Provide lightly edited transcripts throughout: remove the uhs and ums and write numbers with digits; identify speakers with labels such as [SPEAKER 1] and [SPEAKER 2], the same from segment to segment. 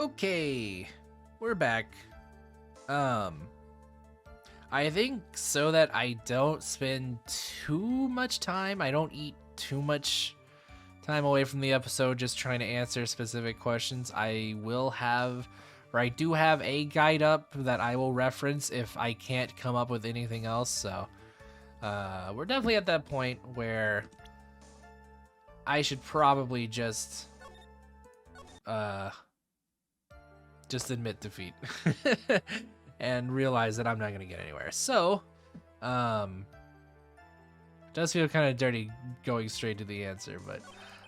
[SPEAKER 1] Okay, we're back. I think so that I don't spend too much time, I don't eat too much time away from the episode just trying to answer specific questions. I do have a guide up that I will reference if I can't come up with anything else. So we're definitely at that point where I should probably just admit defeat and realize that I'm not gonna get anywhere. So does feel kind of dirty going straight to the answer, but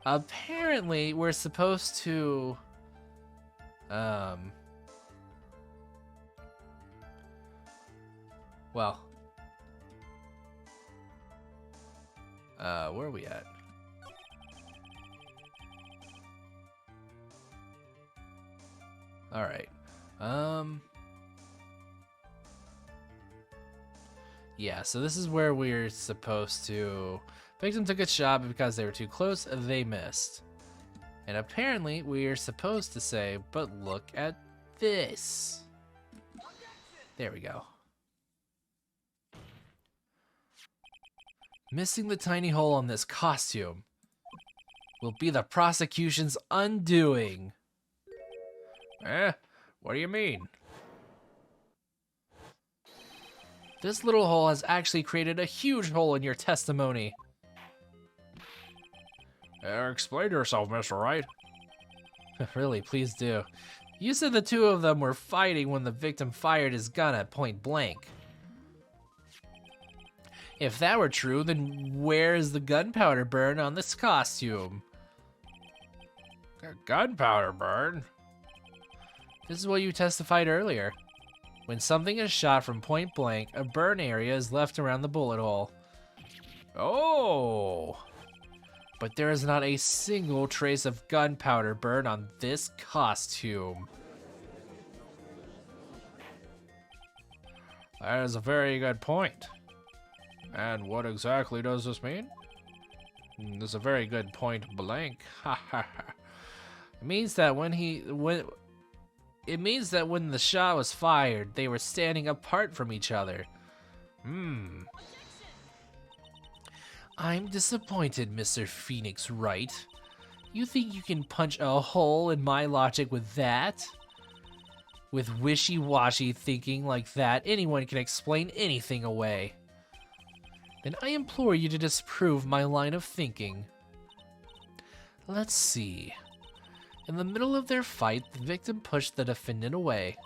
[SPEAKER 1] apparently we're supposed to well, where are we at? All right. Yeah, so this is where we're supposed to... Victim took a shot, but because they were too close, they missed. And apparently, we're supposed to say, but look at this. There we go. Missing the tiny hole on this costume will be the prosecution's undoing. What do you mean? This little hole has actually created a huge hole in your testimony. Explain yourself, Mr. Wright. Really, please do. You said the two of them were fighting when the victim fired his gun at point blank. If that were true, then where is the gunpowder burn on this costume? A gunpowder burn? This is what you testified earlier. When something is shot from point blank, a burn area is left around the bullet hole. Oh! But there is not a single trace of gunpowder burn on this costume. That is a very good point. And what exactly does this mean? This is a very good point blank. It means that when the shot was fired, they were standing apart from each other. I'm disappointed, Mr. Phoenix Wright. You think you can punch a hole in my logic with that? With wishy-washy thinking like that, anyone can explain anything away. Then I implore you to disprove my line of thinking. Let's see. In the middle of their fight, the victim pushed the defendant away.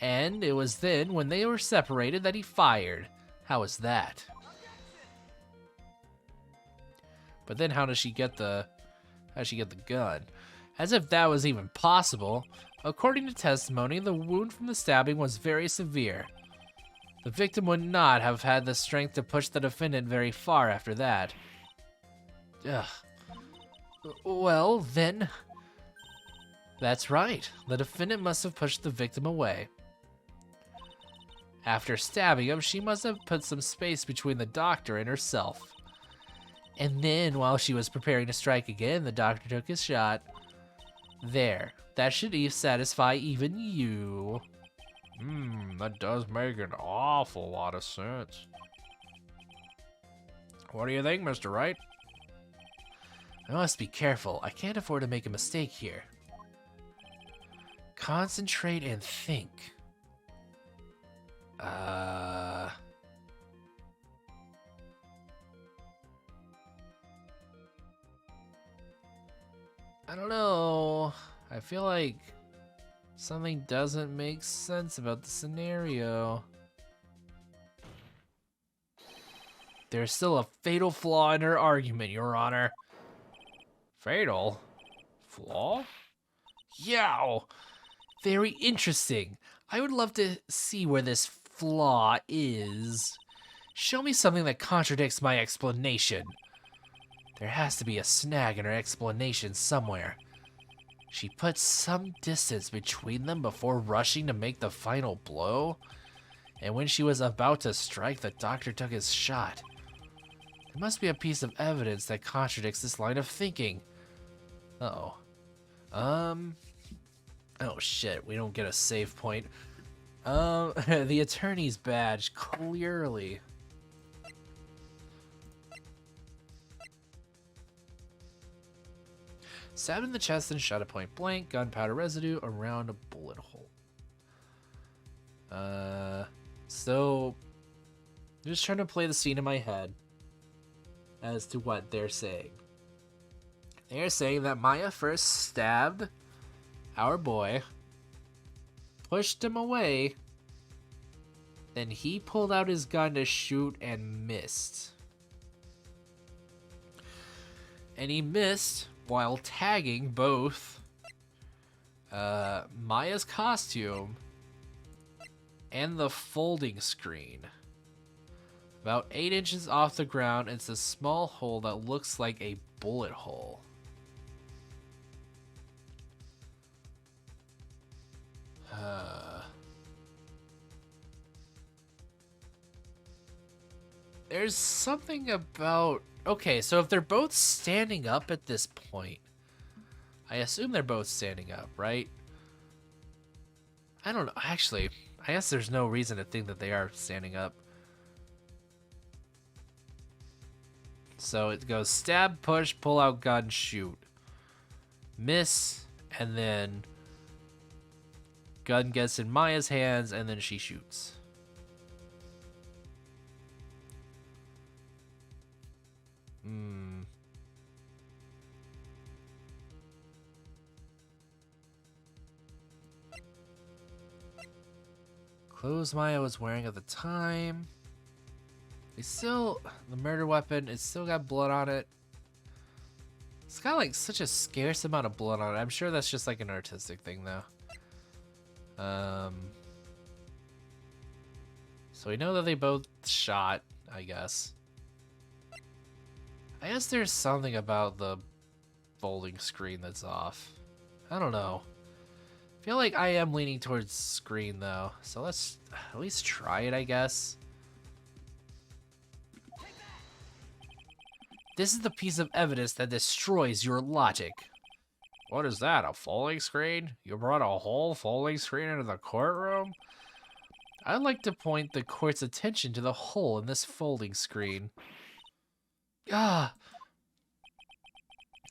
[SPEAKER 1] And it was then, when they were separated, that he fired. How is that? But then how does she get the gun? As if that was even possible. According to testimony, the wound from the stabbing was very severe. The victim would not have had the strength to push the defendant very far after that. Ugh. Well, then... That's right. The defendant must have pushed the victim away. After stabbing him, she must have put some space between the doctor and herself. And then, while she was preparing to strike again, the doctor took his shot. There. That should satisfy even you. That does make an awful lot of sense. What do you think, Mr. Wright? I must be careful. I can't afford to make a mistake here. Concentrate and think. I don't know. I feel like something doesn't make sense about the scenario. There's still a fatal flaw in her argument, Your Honor. Fatal? Flaw? Yow! Very interesting. I would love to see where this flaw is. Show me something that contradicts my explanation. There has to be a snag in her explanation somewhere. She put some distance between them before rushing to make the final blow. And when she was about to strike, the doctor took his shot. There must be a piece of evidence that contradicts this line of thinking. Uh-oh. Oh shit, we don't get a save point. The attorney's badge, clearly. Stabbed in the chest and shot at point blank, gunpowder residue around a bullet hole. So I'm just trying to play the scene in my head as to what they're saying. They're saying that Maya first stabbed our boy, pushed him away, then he pulled out his gun to shoot and missed. And he missed while tagging both Maya's costume and the folding screen. About 8 inches off the ground, it's a small hole that looks like a bullet hole. There's something about... Okay, so if they're both standing up at this point, I assume they're both standing up, right? I don't know. Actually, I guess there's no reason to think that they are standing up. So it goes stab, push, pull out gun, shoot. Miss, and then gun gets in Maya's hands, and then she shoots. Clothes Maya was wearing at the time. The murder weapon, it's still got blood on it. It's got like such a scarce amount of blood on it. I'm sure that's just like an artistic thing though. So we know that they both shot, I guess. I guess there's something about the folding screen that's off. I don't know. I feel like I am leaning towards screen though. So let's at least try it, I guess. This is the piece of evidence that destroys your logic. What is that, a folding screen? You brought a whole folding screen into the courtroom? I'd like to point the court's attention to the hole in this folding screen. Ah!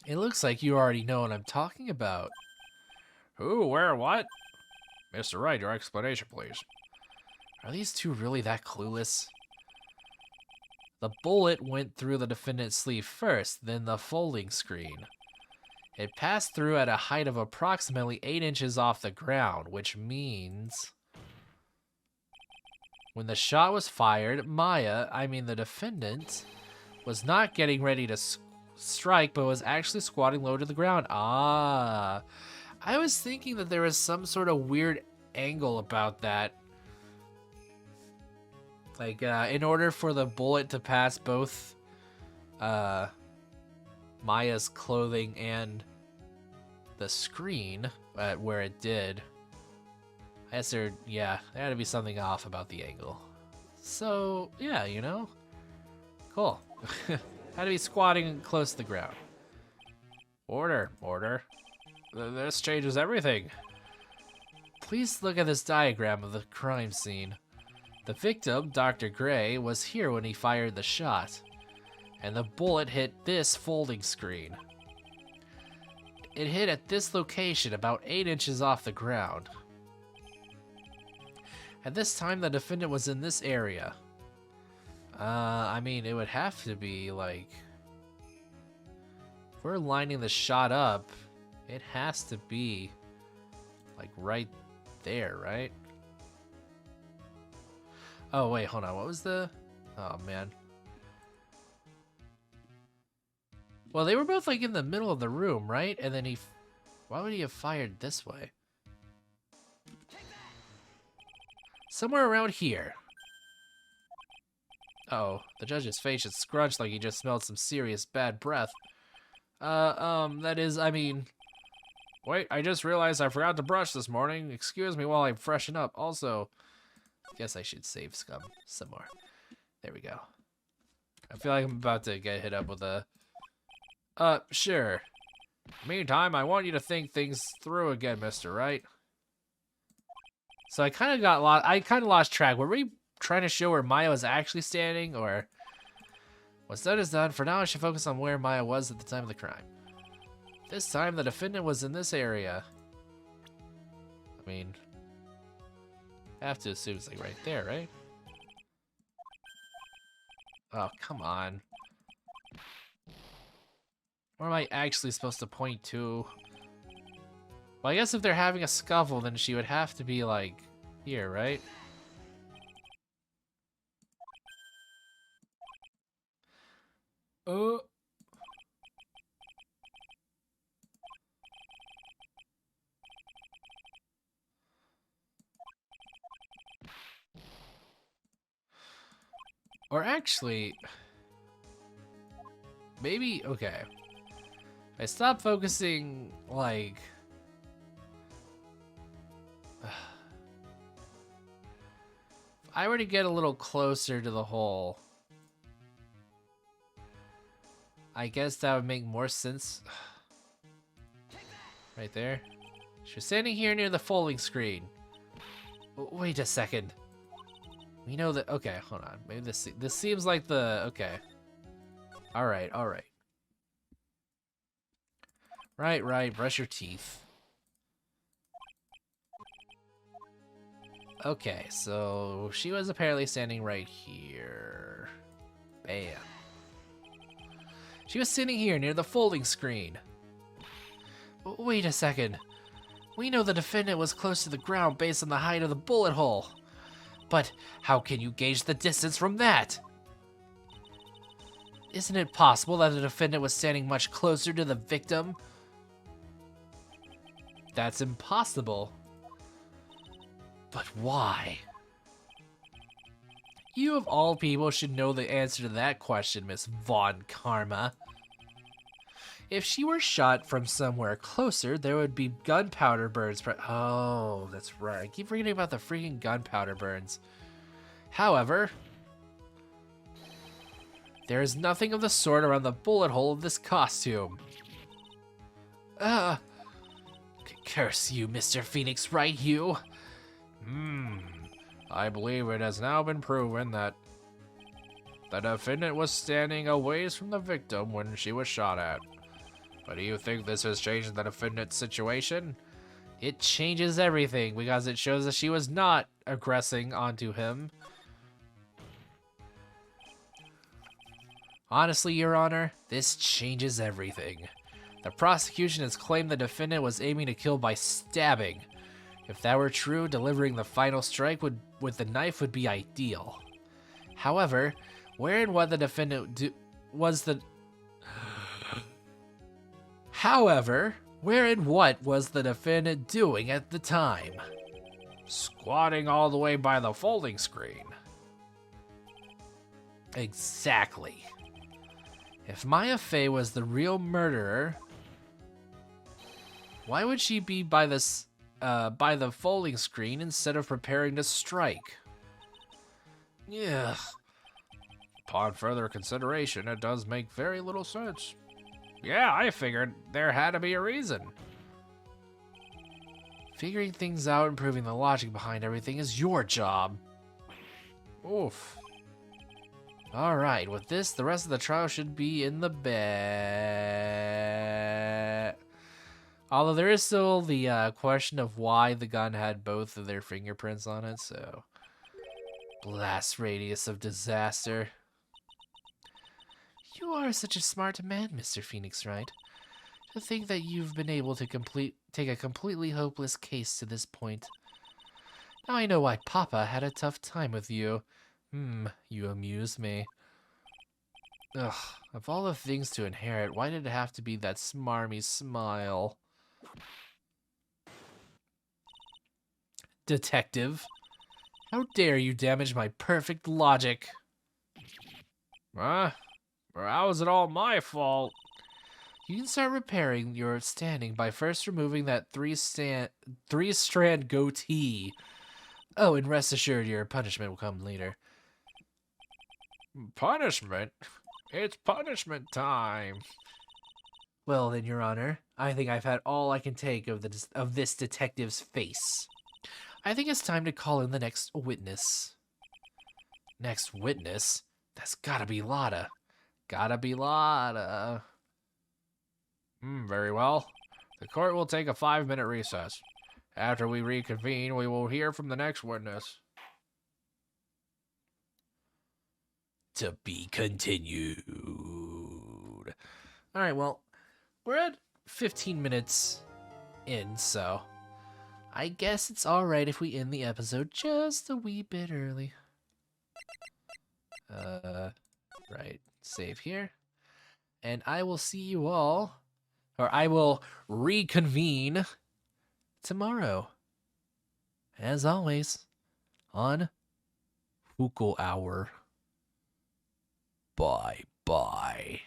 [SPEAKER 1] It looks like you already know what I'm talking about. Who, where, what? Mr. Wright, your explanation, please. Are these two really that clueless? The bullet went through the defendant's sleeve first, then the folding screen. It passed through at a height of approximately 8 inches off the ground, which means... When the shot was fired, Maya, I mean the defendant, was not getting ready to strike, but was actually squatting low to the ground. Ah, I was thinking that there was some sort of weird angle about that. Like, in order for the bullet to pass both Maya's clothing and the screen, where it did, I guess there had to be something off about the angle. So, yeah, you know? Cool. Had to be squatting close to the ground. Order. This changes everything. Please look at this diagram of the crime scene. The victim, Dr. Gray, was here when he fired the shot, and the bullet hit this folding screen. It hit at this location about 8 inches off the ground. At this time, the defendant was in this area. I mean, it would have to be, like... If we're lining the shot up, it has to be, like, right there, right? Oh, wait, hold on. What was the... Oh, man. Well, they were both, like, in the middle of the room, right? And then why would he have fired this way? Somewhere around here. Uh-oh, the judge's face is scrunched like he just smelled some serious bad breath. That is, I mean... Wait, I just realized I forgot to brush this morning. Excuse me while I freshen up. Also, I guess I should save scum some more. There we go. I feel like I'm about to get hit up with a... Sure. Meantime, I want you to think things through again, Mr. Wright. So I kind of got lost. I kind of lost track. Were we trying to show where Maya was actually standing, or what's done is done? For now, I should focus on where Maya was at the time of the crime. This time, the defendant was in this area. I mean, I have to assume it's like right there, right? Oh, come on. Where am I actually supposed to point to? Well, I guess if they're having a scuffle, then she would have to be like here, right? Oh. Or actually, maybe, okay. I stopped focusing, like... If I were to get a little closer to the hole, I guess that would make more sense. Right there. She's standing here near the folding screen. Wait a second. We know that. Okay, hold on. Maybe this seems like the. Okay. All right. All right. Right. Brush your teeth. Okay, so she was apparently standing right here. Bam. She was sitting here near the folding screen. Wait a second. We know the defendant was close to the ground based on the height of the bullet hole. But how can you gauge the distance from that? Isn't it possible that the defendant was standing much closer to the victim? That's impossible. But why? You of all people should know the answer to that question, Miss Von Karma. If she were shot from somewhere closer, there would be gunpowder burns. Oh, that's right. I keep forgetting about the freaking gunpowder burns. However, there is nothing of the sort around the bullet hole of this costume. Curse you, Mr. Phoenix Wright, you. I believe it has now been proven that the defendant was standing a ways from the victim when she was shot at. But do you think this has changed the defendant's situation? It changes everything because it shows that she was not aggressing onto him. Honestly, Your Honor, this changes everything. The prosecution has claimed the defendant was aiming to kill by stabbing. If that were true, delivering the final strike with the knife would be ideal. However, where and what the defendant was the defendant doing at the time? Squatting all the way by the folding screen. Exactly. If Maya Fey was the real murderer, why would she be by the folding screen instead of preparing to strike? Yeah. Upon further consideration, it does make very little sense. Yeah, I figured there had to be a reason. Figuring things out and proving the logic behind everything is your job. Oof. Alright, with this, the rest of the trial should be in the bag. Although there is still the question of why the gun had both of their fingerprints on it, so... Blast radius of disaster. You are such a smart man, Mr. Phoenix Wright. To think that you've been able to take a completely hopeless case to this point. Now I know why Papa had a tough time with you. You amuse me. Ugh, of all the things to inherit, why did it have to be that smarmy smile? Detective, how dare you damage my perfect logic? How is it all my fault? You can start repairing your standing by first removing that three-strand goatee. Oh, and rest assured your punishment will come later. Punishment? It's punishment time. Well then, Your Honor, I think I've had all I can take of this detective's face. I think it's time to call in the next witness. Next witness? That's gotta be Lotta. Gotta be Lotta. Very well. The court will take a 5-minute recess. After we reconvene, we will hear from the next witness. To be continued. Alright, well, we're at 15 minutes in, so I guess it's alright if we end the episode just a wee bit early. Right, save here. And I will see you all, or I will reconvene tomorrow. As always, on Hooky Hour. Bye-bye.